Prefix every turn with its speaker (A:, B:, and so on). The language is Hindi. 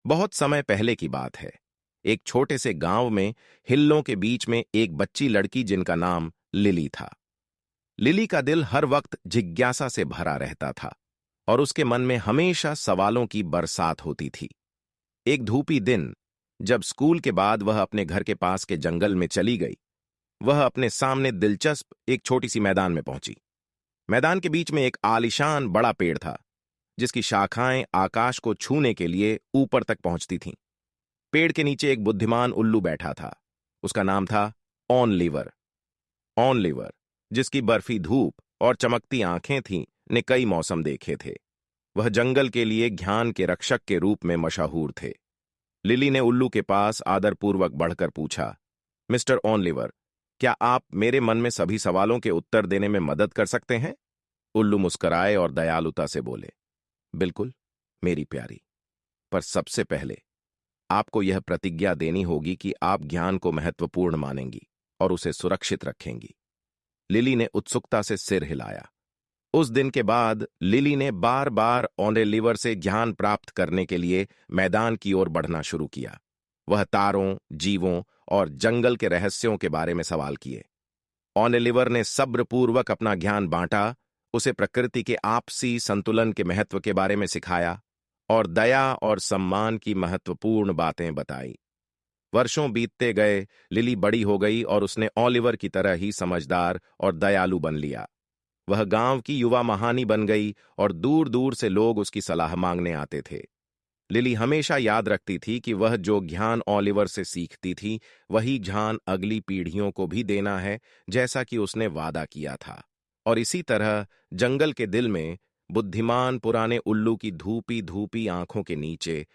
A: बहुत समय पहले की बात है। एक छोटे से गांव में हिल्लों के बीच में एक बच्ची लड़की जिनका नाम लिली था। लिली का दिल हर वक्त जिज्ञासा से भरा रहता था और उसके मन में हमेशा सवालों की बरसात होती थी। एक धूपी दिन, जब स्कूल के बाद वह अपने घर के पास के जंगल में चली गई, वह अपने सामने दिलचस्प एक छोटी सी मैदान में पहुंची। मैदान के बीच में एक आलीशान बड़ा पेड़ था, जिसकी शाखाएं आकाश को छूने के लिए ऊपर तक पहुंचती थीं। पेड़ के नीचे एक बुद्धिमान उल्लू बैठा था। उसका नाम था ऑनलिवर। ऑनलिवर, जिसकी बर्फी धूप और चमकती आंखें थीं, ने कई मौसम देखे थे। वह जंगल के लिए ज्ञान के रक्षक के रूप में मशहूर थे। लिली ने उल्लू के पास आदरपूर्वक बढ़कर पूछा, मिस्टर ऑनलिवर, क्या आप मेरे मन में सभी सवालों के उत्तर देने में मदद कर सकते हैं? उल्लू मुस्कुराए और दयालुता से बोले, बिल्कुल मेरी प्यारी, पर सबसे पहले आपको यह प्रतिज्ञा देनी होगी कि आप ज्ञान को महत्वपूर्ण मानेंगी और उसे सुरक्षित रखेंगी। लिली ने उत्सुकता से सिर हिलाया। उस दिन के बाद लिली ने बार बार ऑनलिवर से ज्ञान प्राप्त करने के लिए मैदान की ओर बढ़ना शुरू किया। वह तारों, जीवों और जंगल के रहस्यों के बारे में सवाल किए। ऑनलिवर ने सब्रपूर्वक अपना ज्ञान बांटा, उसे प्रकृति के आपसी संतुलन के महत्व के बारे में सिखाया और दया और सम्मान की महत्वपूर्ण बातें बताई। वर्षों बीतते गए, लिली बड़ी हो गई और उसने ऑलिवर की तरह ही समझदार और दयालु बन लिया। वह गांव की युवा महानी बन गई और दूर दूर से लोग उसकी सलाह मांगने आते थे। लिली हमेशा याद रखती थी कि वह जो ज्ञान ऑलिवर से सीखती थी, वही ज्ञान अगली पीढ़ियों को भी देना है, जैसा कि उसने वादा किया था। और इसी तरह जंगल के दिल में बुद्धिमान पुराने उल्लू की धूपी धूपी आंखों के नीचे